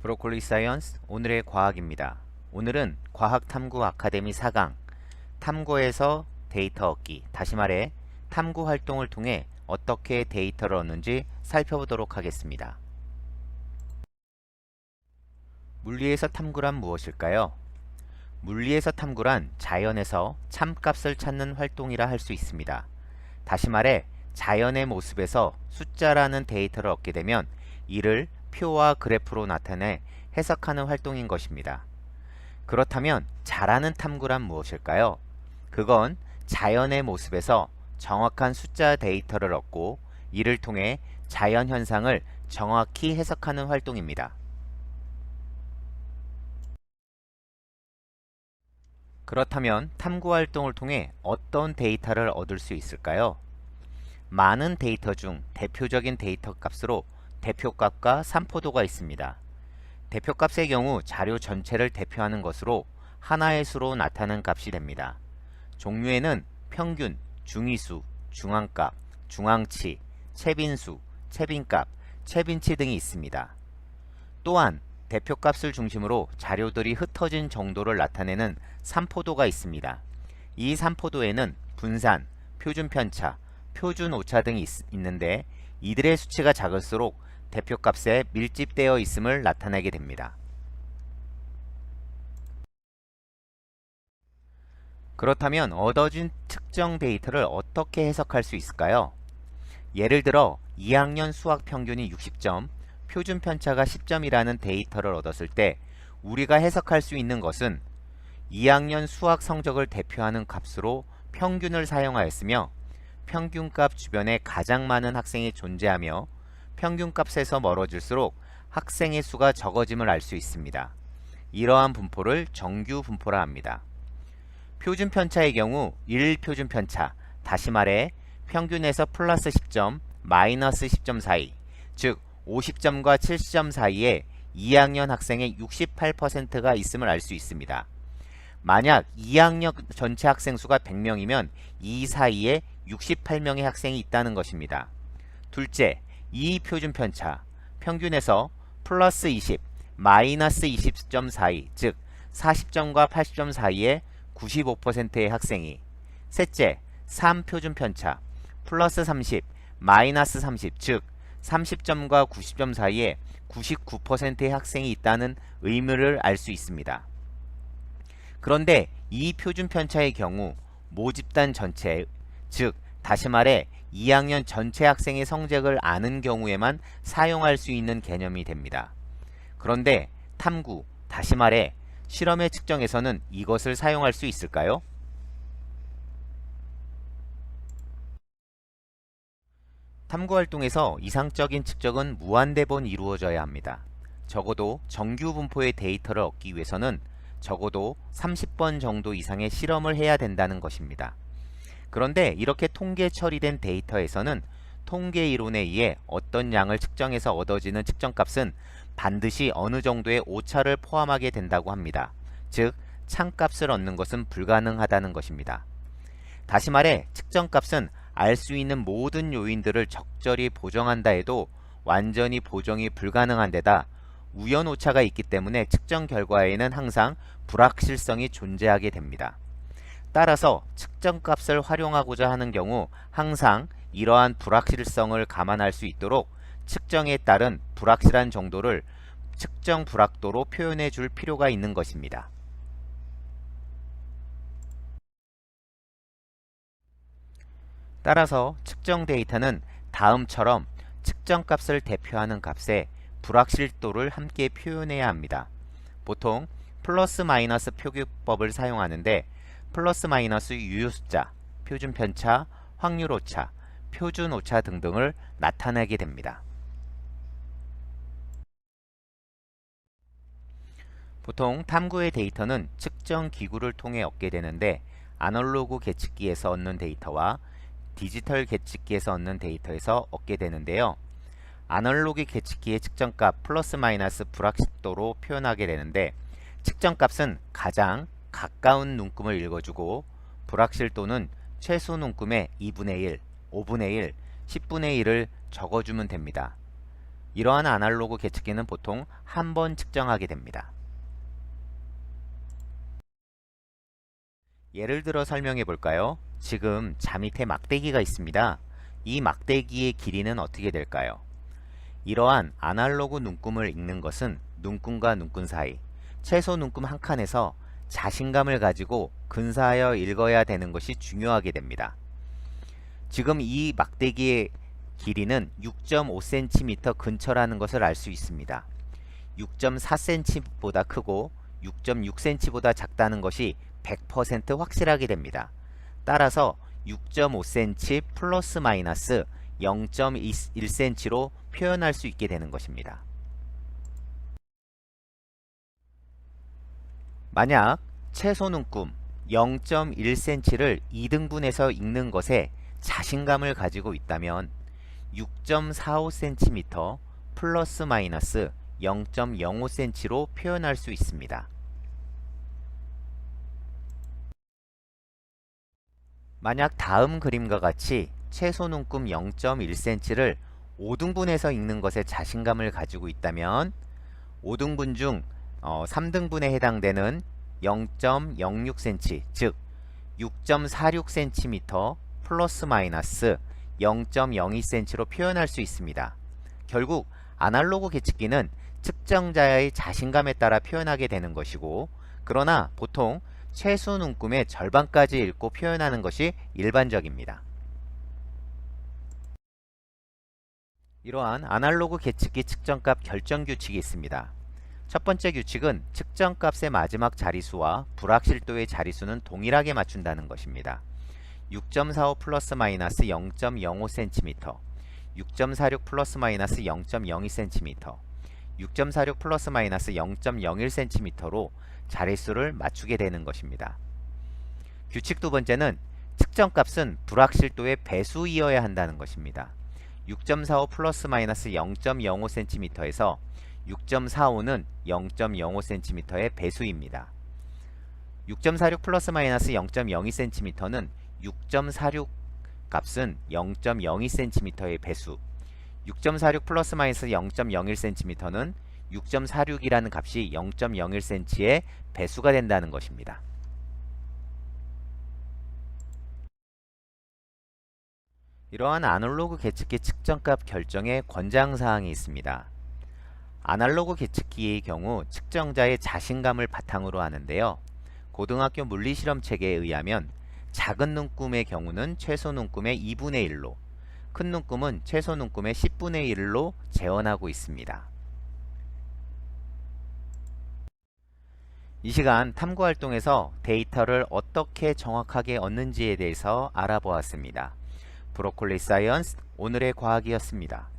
브로콜리 사이언스 오늘의 과학입니다. 오늘은 과학탐구 아카데미 4강 탐구에서 데이터 얻기, 다시 말해 탐구 활동을 통해 어떻게 데이터를 얻는지 살펴보도록 하겠습니다. 물리에서 탐구란 무엇일까요? 물리에서 탐구란 자연에서 참값을 찾는 활동이라 할 수 있습니다. 다시 말해 자연의 모습에서 숫자라는 데이터를 얻게 되면 이를 표와 그래프로 나타내 해석하는 활동인 것입니다. 그렇다면 잘하는 탐구란 무엇일까요? 그건 자연의 모습에서 정확한 숫자 데이터를 얻고 이를 통해 자연 현상을 정확히 해석하는 활동입니다. 그렇다면 탐구 활동을 통해 어떤 데이터를 얻을 수 있을까요? 많은 데이터 중 대표적인 데이터 값으로 대표값과 산포도가 있습니다. 대표값의 경우 자료 전체를 대표하는 것으로 하나의 수로 나타나는 값이 됩니다. 종류에는 평균, 중위수, 중앙값, 중앙치, 최빈수, 최빈값, 최빈치 등이 있습니다. 또한 대표값을 중심으로 자료들이 흩어진 정도를 나타내는 산포도가 있습니다. 이 산포도에는 분산, 표준편차, 표준오차 등이 있는데 이들의 수치가 작을수록 대표값에 밀집되어 있음을 나타내게 됩니다. 그렇다면 얻어진 특정 데이터를 어떻게 해석할 수 있을까요? 예를 들어 2학년 수학 평균이 60점, 표준 편차가 10점이라는 데이터를 얻었을 때 우리가 해석할 수 있는 것은 2학년 수학 성적을 대표하는 값으로 평균을 사용하였으며 평균값 주변에 가장 많은 학생이 존재하며 평균값에서 멀어질수록 학생의 수가 적어짐을 알 수 있습니다. 이러한 분포를 정규 분포라 합니다. 표준 편차의 경우 1표준 편차, 다시 말해 평균에서 플러스 10점, 마이너스 10점 사이, 즉 50점과 70점 사이에 2학년 학생의 68%가 있음을 알 수 있습니다. 만약 2학년 전체 학생 수가 100명이면 이 사이에 68명의 학생이 있다는 것입니다. 둘째, 이 표준 편차, 평균에서 플러스 20, 마이너스 20점 사이, 즉 40점과 80점 사이에 95%의 학생이. 셋째, 3표준 편차, 플러스 30, 마이너스 30, 즉 30점과 90점 사이에 99%의 학생이 있다는 의미를 알 수 있습니다. 그런데 이 표준 편차의 경우 모집단 전체, 즉 다시 말해 2학년 전체 학생의 성적을 아는 경우에만 사용할 수 있는 개념이 됩니다. 그런데 탐구, 다시 말해 실험의 측정에서는 이것을 사용할 수 있을까요? 탐구활동에서 이상적인 측정은 무한대번 이루어져야 합니다. 적어도 정규 분포의 데이터를 얻기 위해서는 적어도 30번 정도 이상의 실험을 해야 된다는 것입니다. 그런데 이렇게 통계 처리된 데이터에서는 통계 이론에 의해 어떤 양을 측정해서 얻어지는 측정값은 반드시 어느 정도의 오차를 포함하게 된다고 합니다. 즉, 참값을 얻는 것은 불가능하다는 것입니다. 다시 말해 측정값은 알 수 있는 모든 요인들을 적절히 보정한다 해도 완전히 보정이 불가능한 데다 우연 오차가 있기 때문에 측정 결과에는 항상 불확실성이 존재하게 됩니다. 따라서 측정값을 활용하고자 하는 경우 항상 이러한 불확실성을 감안할 수 있도록 측정에 따른 불확실한 정도를 측정 불확도로 표현해 줄 필요가 있는 것입니다. 따라서 측정 데이터는 다음처럼 측정값을 대표하는 값에 불확실도를 함께 표현해야 합니다. 보통 플러스 마이너스 표기법을 사용하는데 플러스 마이너스 유효숫자, 표준 편차, 확률 오차, 표준 오차 등등을 나타내게 됩니다. 보통 탐구의 데이터는 측정 기구를 통해 얻게 되는데 아날로그 계측기에서 얻는 데이터와 디지털 계측기에서 얻는 데이터에서 얻게 되는데요. 아날로그 계측기의 측정값 플러스 마이너스 불확실도로 표현하게 되는데 측정값은 가장 가까운 눈금을 읽어주고 불확실도는 최소 눈금의 2분의 1, 5분의 1, 10분의 1을 적어주면 됩니다. 이러한 아날로그 계측기는 보통 한 번 측정하게 됩니다. 예를 들어 설명해 볼까요? 지금 자 밑에 막대기가 있습니다. 이 막대기의 길이는 어떻게 될까요? 이러한 아날로그 눈금을 읽는 것은 눈금과 눈금 사이, 최소 눈금 한 칸에서 자신감을 가지고 근사하여 읽어야 되는 것이 중요하게 됩니다. 지금 이 막대기의 길이는 6.5cm 근처라는 것을 알 수 있습니다. 6.4cm보다 크고 6.6cm보다 작다는 것이 100% 확실하게 됩니다. 따라서 6.5cm 플러스 마이너스 0.1cm로 표현할 수 있게 되는 것입니다. 만약 최소 눈금 0.1cm를 2등분해서 읽는 것에 자신감을 가지고 있다면 6.45cm 플러스 마이너스 0.05cm로 표현할 수 있습니다. 만약 다음 그림과 같이 최소 눈금 0.1cm를 5등분해서 읽는 것에 자신감을 가지고 있다면 5등분 중 3등분에 해당되는 0.06cm, 즉 6.46cm 플러스 마이너스 0.02cm로 표현할 수 있습니다. 결국 아날로그 계측기는 측정자의 자신감에 따라 표현하게 되는 것이고, 그러나 보통 최소 눈금의 절반까지 읽고 표현하는 것이 일반적입니다. 이러한 아날로그 계측기 측정값 결정 규칙이 있습니다. 첫 번째 규칙은 측정값의 마지막 자리수와 불확실도의 자리수는 동일하게 맞춘다는 것입니다. 6.45 플러스 마이너스 0.05cm, 6.46 플러스 마이너스 0.02cm, 6.46 플러스 마이너스 0.01cm로 자릿수를 맞추게 되는 것입니다. 규칙 두 번째는 측정값은 불확실도의 배수이어야 한다는 것입니다. 6.45 플러스 마이너스 0.05cm에서 6.45는 0.05cm의 배수입니다. 6.46 플러스 마이너스 0.02cm는 6.46 값은 0.02cm의 배수, 6.46 플러스 마이너스 0.01cm는 6.46이라는 값이 0.01cm의 배수가 된다는 것입니다. 이러한 아날로그 계측기 측정값 결정에 권장사항이 있습니다. 아날로그 계측기의 경우 측정자의 자신감을 바탕으로 하는데요. 고등학교 물리실험책에 의하면 작은 눈금의 경우는 최소 눈금의 2분의 1로, 큰 눈금은 최소 눈금의 10분의 1로 재현하고 있습니다. 이 시간 탐구활동에서 데이터를 어떻게 정확하게 얻는지에 대해서 알아보았습니다. 브로콜리 사이언스 오늘의 과학이었습니다.